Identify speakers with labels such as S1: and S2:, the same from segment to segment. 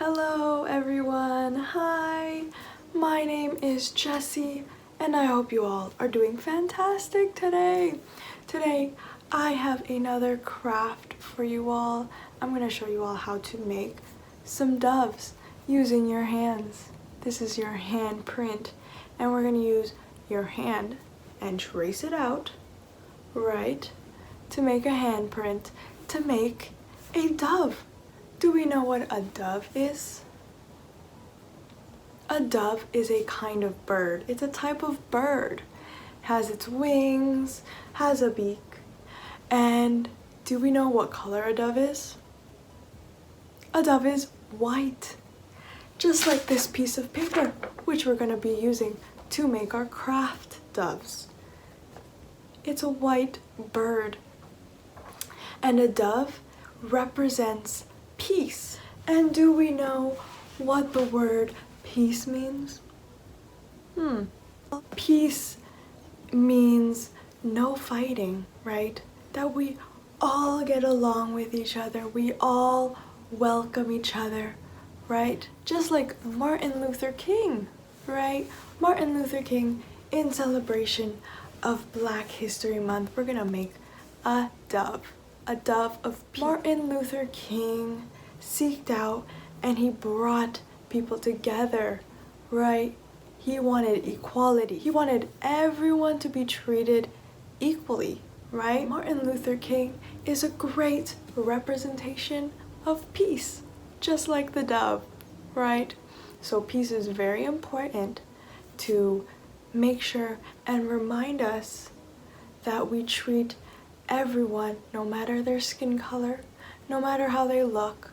S1: Hello everyone, hi, my name is Jessie and I hope you all are doing fantastic today. Today I have another craft for you all. I'm going to show you all how to make some doves using your hands. This is your hand print and we're going to use your hand and trace it out, right, to make a hand print to make a dove. Do we know what a dove is? A dove is a kind of bird. It's a type of bird. Has its wings, has a beak. And do we know what color a dove is? A dove is white. Just like this piece of paper, which we're going to be using to make our craft doves. It's a white bird. And a dove represents peace. And do we know what the word peace means? Peace means no fighting, right? That we all get along with each other. We all welcome each other, right? Just like Martin Luther King, right? Martin Luther King, in celebration of Black History Month, we're gonna make a dove of peace. Martin Luther King seeked out and he brought people together, right? He wanted equality. He wanted everyone to be treated equally, right? Martin Luther King is a great representation of peace, just like the dove, right? So peace is very important to make sure and remind us that we treat everyone, no matter their skin color, no matter how they look,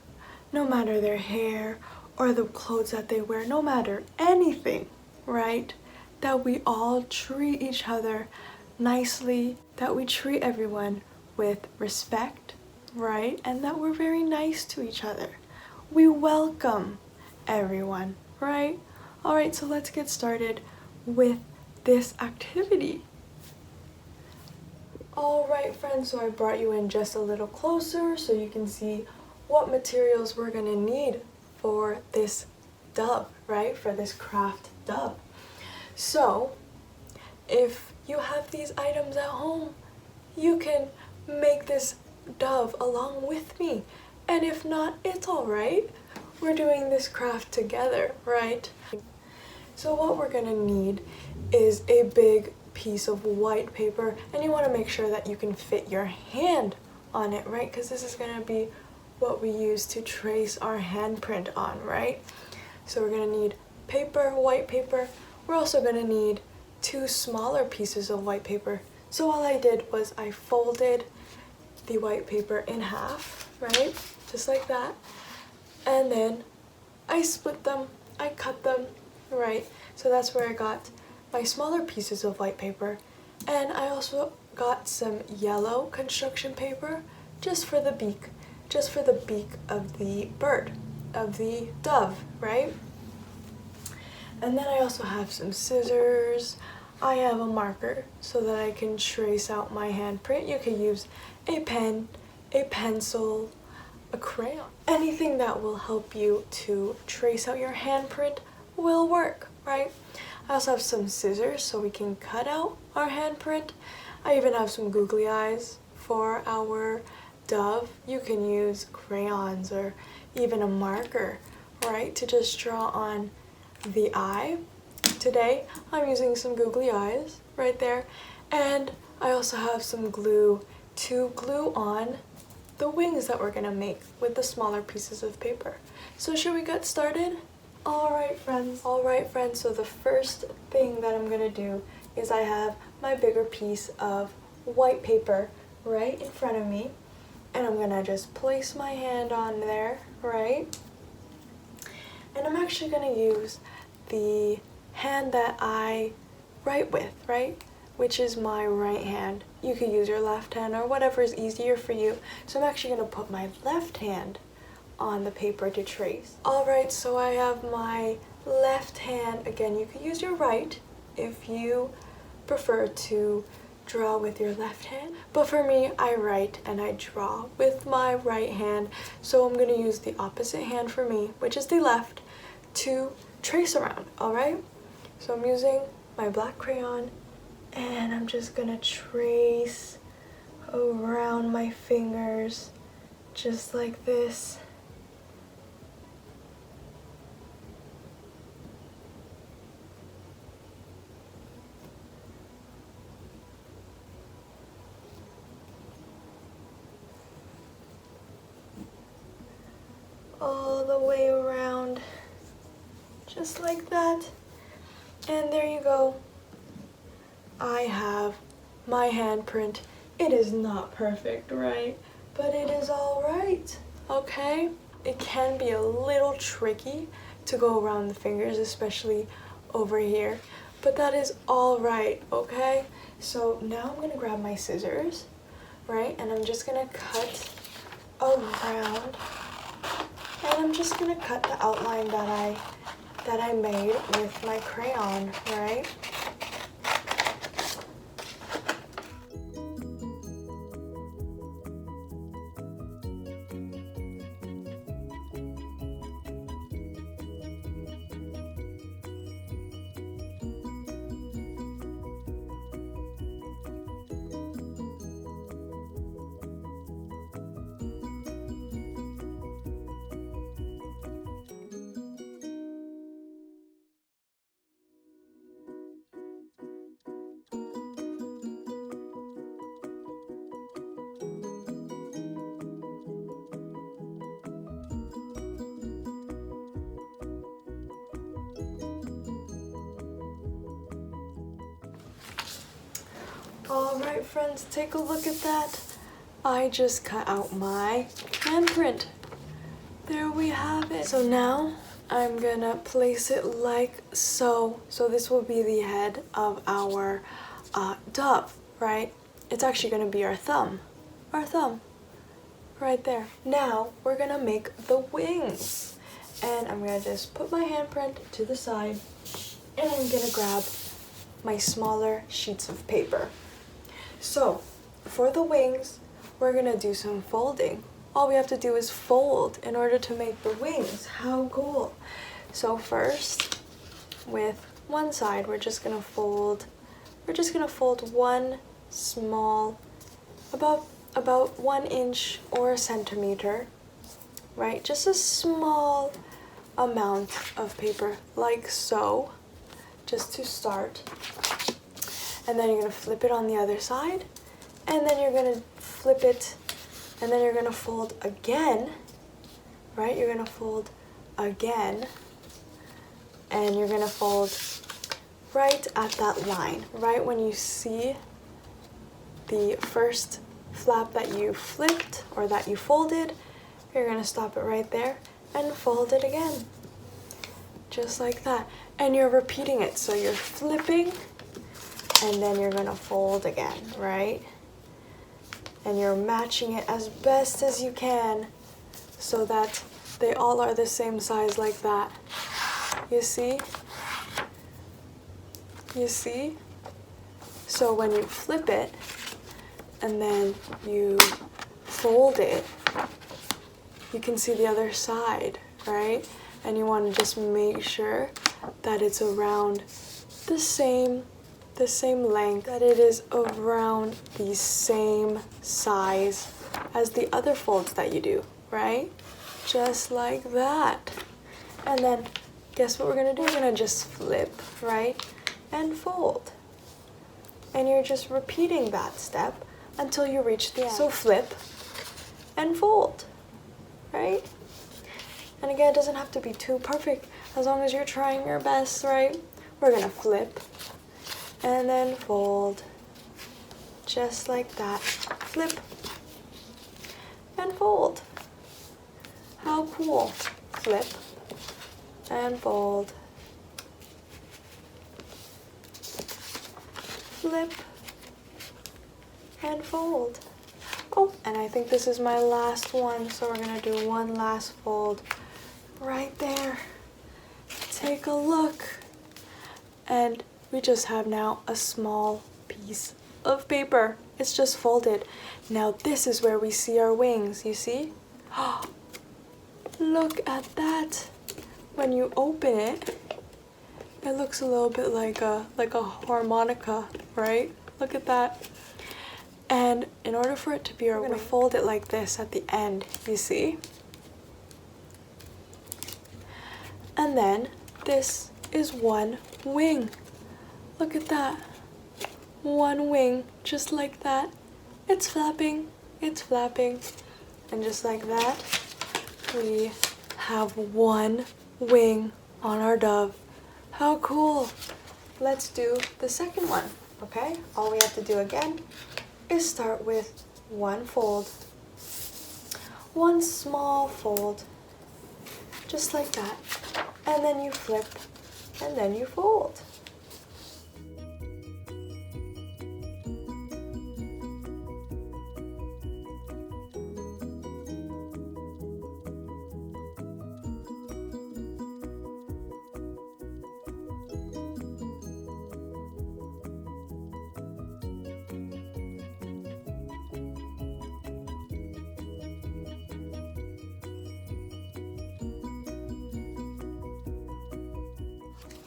S1: no matter their hair or the clothes that they wear, no matter anything, right? That we all treat each other nicely, that we treat everyone with respect, right? And that we're very nice to each other. We welcome everyone, right? All right, so let's get started with this activity. All right, friends, so I brought you in just a little closer so you can see what materials we're gonna need for this dove, right? For this craft dove. So, if you have these items at home, you can make this dove along with me. And if not, it's all right. We're doing this craft together, right? So what we're gonna need is a big piece of white paper, and you want to make sure that you can fit your hand on it, right? Because this is going to be what we use to trace our handprint on, right? So we're going to need paper, white paper. We're also going to need 2 smaller pieces of white paper. So all I did was I folded the white paper in half, right? Just like that. And then I split them, I cut them, right? So that's where I got my smaller pieces of white paper, and I also got some yellow construction paper just for the beak of the bird, of the dove, right? And then I also have some scissors. I have a marker so that I can trace out my handprint. You could use a pen, a pencil, a crayon. Anything that will help you to trace out your handprint will work, right? I also have some scissors so we can cut out our handprint. I even have some googly eyes for our dove. You can use crayons or even a marker, right, to just draw on the eye. Today I'm using some googly eyes right there, and I also have some glue to glue on the wings that we're gonna make with the smaller pieces of paper. So should we get started? Alright friends, so the first thing that I'm gonna do is I have my bigger piece of white paper right in front of me, and I'm gonna just place my hand on there, right? And I'm actually gonna use the hand that I write with, right? Which is my right hand. You could use your left hand or whatever is easier for you. So I'm actually gonna put my left hand on the paper to trace. Alright, so I have my left hand. Again, you could use your right if you prefer to draw with your left hand, but for me, I write and I draw with my right hand. So I'm going to use the opposite hand for me, which is the left, to trace around, alright? So I'm using my black crayon and I'm just going to trace around my fingers just like this. All the way around, just like that. And there you go. I have my handprint. It is not perfect, right? But it is all right, okay? It can be a little tricky to go around the fingers, especially over here, but that is all right, okay? So now I'm gonna grab my scissors, right? And I'm just gonna cut around, and I'm just gonna cut the outline that I made with my crayon, right? Alright friends, take a look at that. I just cut out my handprint. There we have it. So now I'm gonna place it like so. So this will be the head of our dove, right? It's actually gonna be our thumb. Our thumb, right there. Now we're gonna make the wings. And I'm gonna just put my handprint to the side and I'm gonna grab my smaller sheets of paper. So for the wings, we're gonna do some folding. All we have to do is fold in order to make the wings. How cool. So first, with one side, we're just gonna fold one small, about 1 inch or a centimeter, right? Just a small amount of paper, like so, just to start. And then you're gonna flip it on the other side, and then you're gonna flip it, and then you're gonna fold again, right? You're gonna fold again, and you're gonna fold right at that line, right when you see the first flap that you flipped or that you folded, you're gonna stop it right there and fold it again, just like that. And you're repeating it, so you're flipping, and then you're gonna fold again, right? And you're matching it as best as you can so that they all are the same size like that. You see? You see? So when you flip it and then you fold it, you can see the other side, right? And you want to just make sure that it's around the same length, that it is around the same size as the other folds that you do, right? Just like that. And then guess what we're gonna do? We're gonna just flip, right? And fold. And you're just repeating that step until you reach the end. So flip and fold, right? And again, it doesn't have to be too perfect as long as you're trying your best, right? We're gonna flip and then fold, just like that. Flip and fold. How cool. Flip and fold. Flip and fold. Oh, and I think this is my last one, so we're gonna do one last fold right there. Take a look. And we just have now a small piece of paper. It's just folded. Now this is where we see our wings, you see? Look at that. When you open it, it looks a little bit like a harmonica, right? Look at that. And in order for it to be our wing, we're gonna fold it like this at the end, you see? And then this is one wing. Look at that. One wing, just like that. It's flapping, it's flapping. And just like that, we have one wing on our dove. How cool. Let's do the second one, okay? All we have to do again is start with one fold. One small fold, just like that. And then you flip, and then you fold.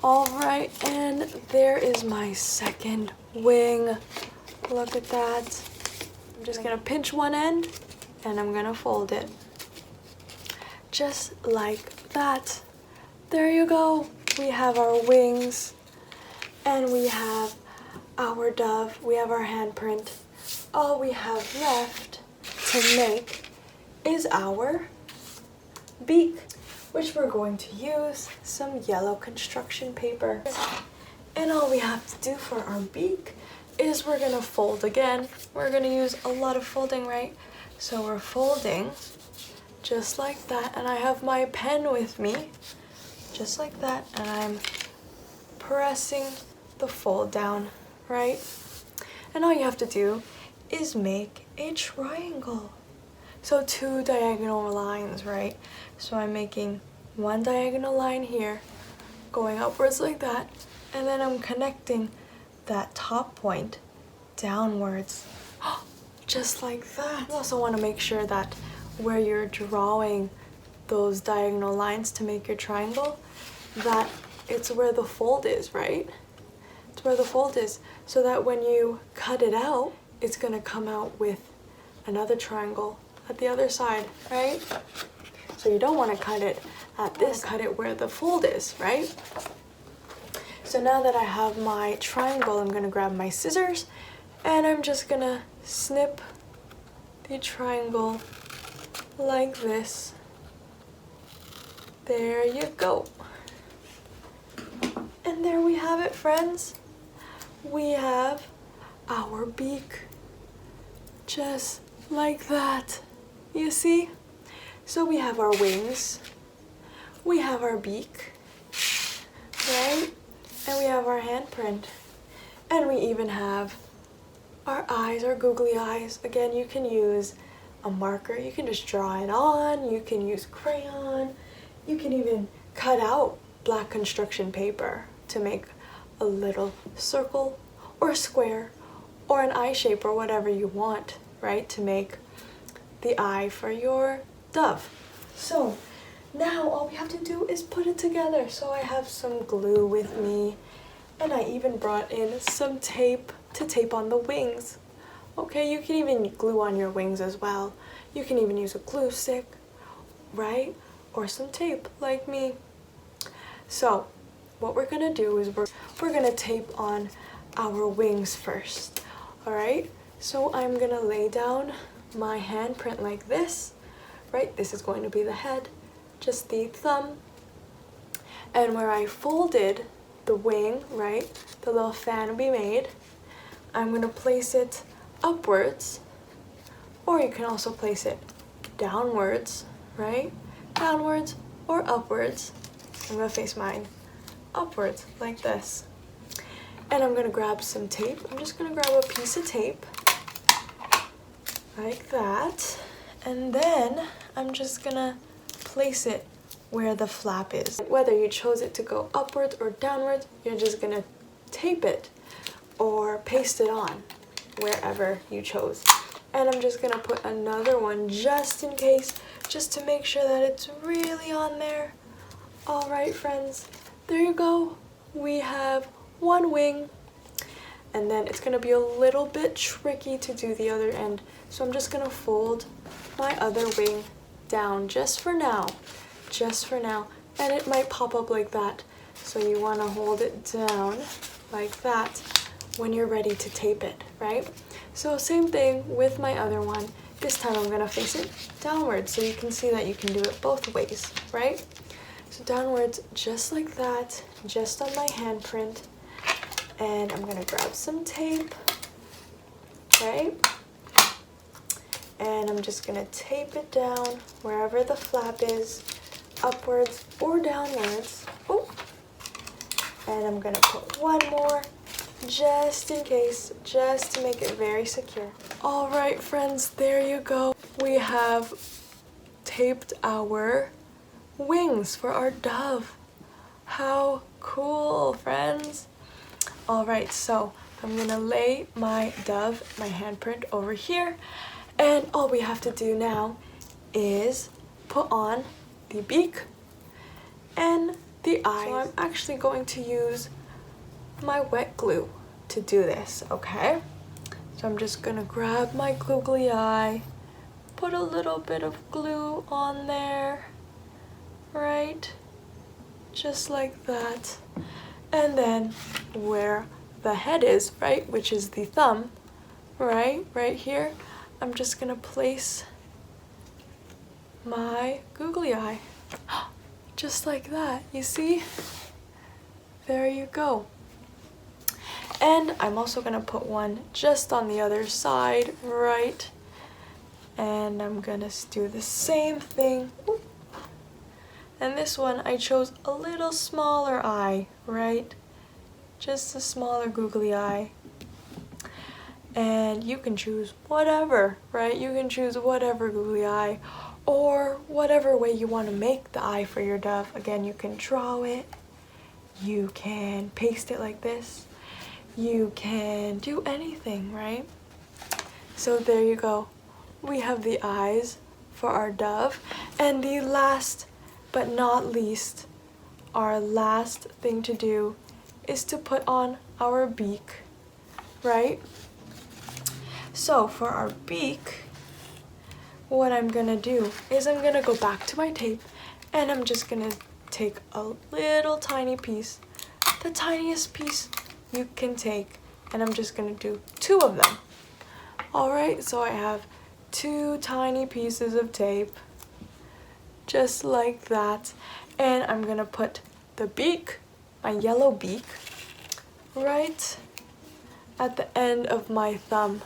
S1: All right, and there is my second wing. Look at that. I'm just gonna pinch one end and I'm gonna fold it. Just like that. There you go. We have our wings and we have our dove. We have our handprint. All we have left to make is our beak, which we're going to use some yellow construction paper. And all we have to do for our beak is we're gonna fold again. We're gonna use a lot of folding, right? So we're folding just like that, and I have my pen with me, just like that, and I'm pressing the fold down, right? And all you have to do is make a triangle. So two diagonal lines, right? So I'm making one diagonal line here, going upwards like that, and then I'm connecting that top point downwards, just like that. You also want to make sure that where you're drawing those diagonal lines to make your triangle, that it's where the fold is, right? It's where the fold is, so that when you cut it out, it's gonna come out with another triangle at the other side, right? So you don't want to cut it at this, cut it where the fold is, right? So now that I have my triangle, I'm gonna grab my scissors and I'm just gonna snip the triangle like this. There you go. And there we have it, friends. We have our beak, just like that. You see? So we have our wings, we have our beak, right? And we have our handprint. And we even have our eyes, our googly eyes. Again, you can use a marker, you can just draw it on, you can use crayon, you can even cut out black construction paper to make a little circle or square or an eye shape or whatever you want, right? To make the eye for your dove. So now all we have to do is put it together. So I have some glue with me, and I even brought in some tape to tape on the wings. Okay, you can even glue on your wings as well. You can even use a glue stick, right? Or some tape like me. So what we're gonna do is we're gonna tape on our wings first. All right, so I'm gonna lay down my handprint like this, right? This is going to be the head, just the thumb. And where I folded the wing, right, the little fan we made, I'm gonna place it upwards, or you can also place it downwards, right? Downwards or upwards. I'm gonna face mine upwards like this. And I'm gonna grab some tape. I'm just gonna grab a piece of tape like that, and then I'm just gonna place it where the flap is. Whether you chose it to go upwards or downwards, you're just gonna tape it or paste it on, wherever you chose. And I'm just gonna put another one just in case, just to make sure that it's really on there. All right, friends, there you go. We have one wing, and then it's gonna be a little bit tricky to do the other end. So I'm just gonna fold my other wing down just for now, and it might pop up like that. So you wanna hold it down like that when you're ready to tape it, right? So same thing with my other one. This time I'm gonna face it downwards so you can see that you can do it both ways, right? So downwards, just like that, just on my handprint. And I'm gonna grab some tape, right? And I'm just gonna tape it down wherever the flap is, upwards or downwards. Ooh. And I'm gonna put one more just in case, just to make it very secure. All right, friends, there you go. We have taped our wings for our dove. How cool, friends. All right, so I'm gonna lay my dove, my handprint over here, and all we have to do now is put on the beak and the eyes. So I'm actually going to use my wet glue to do this, okay? So I'm just gonna grab my googly eye, put a little bit of glue on there, right? Just like that. And then where the head is, right, which is the thumb, right here, I'm just gonna place my googly eye. Just like that, you see? There you go. And I'm also gonna put one just on the other side, right? And I'm gonna do the same thing. And this one, I chose a little smaller eye, right? Just a smaller googly eye. And you can choose whatever, right? You can choose whatever googly eye or whatever way you want to make the eye for your dove. Again, you can draw it, you can paste it like this, you can do anything, right? So there you go. We have the eyes for our dove. And the last but not least, our last thing to do is to put on our beak, right? So for our beak, what I'm gonna do is I'm gonna go back to my tape and I'm just gonna take a little tiny piece, the tiniest piece you can take, and I'm just gonna do 2 of them. All right, so I have 2 tiny pieces of tape, just like that. And I'm gonna put the beak, my yellow beak, right at the end of my thumb,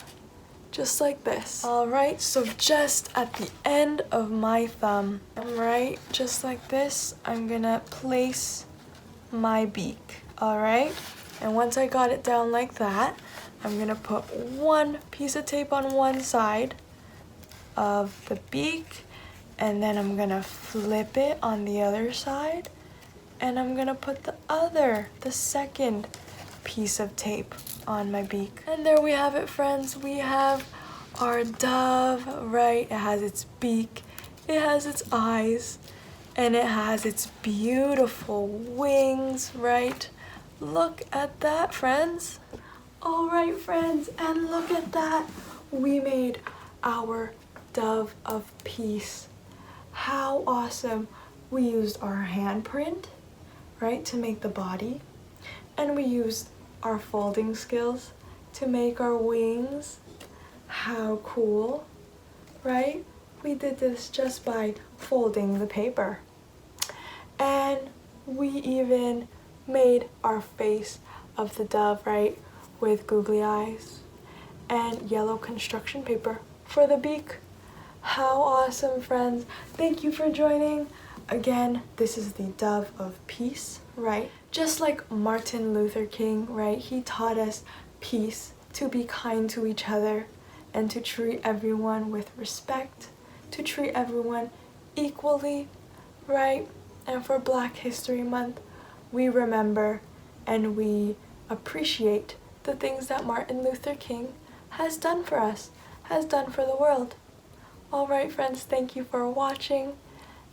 S1: just like this. All right, so just at the end of my thumb, right, just like this, I'm gonna place my beak, all right? And once I got it down like that, I'm gonna put 1 piece of tape on one side of the beak, and then I'm gonna flip it on the other side, and I'm gonna put the second piece of tape on my beak. And there we have it, friends. We have our dove, right? It has its beak, it has its eyes, and it has its beautiful wings, right? Look at that, friends. All right, friends, and look at that. We made our dove of peace. How awesome. We used our handprint, right, to make the body, and we used our folding skills to make our wings. How cool, right? We did this just by folding the paper. And we even made our face of the dove, right, with googly eyes and yellow construction paper for the beak. How awesome, friends. Thank you for joining. Again, this is the dove of peace, right? Just like Martin Luther King, right? He taught us peace, to be kind to each other, and to treat everyone with respect, to treat everyone equally, right? And for Black History Month, we remember and we appreciate the things that Martin Luther King has done for us, has done for the world. Alright friends, thank you for watching,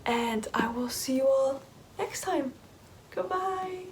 S1: and I will see you all next time. Goodbye!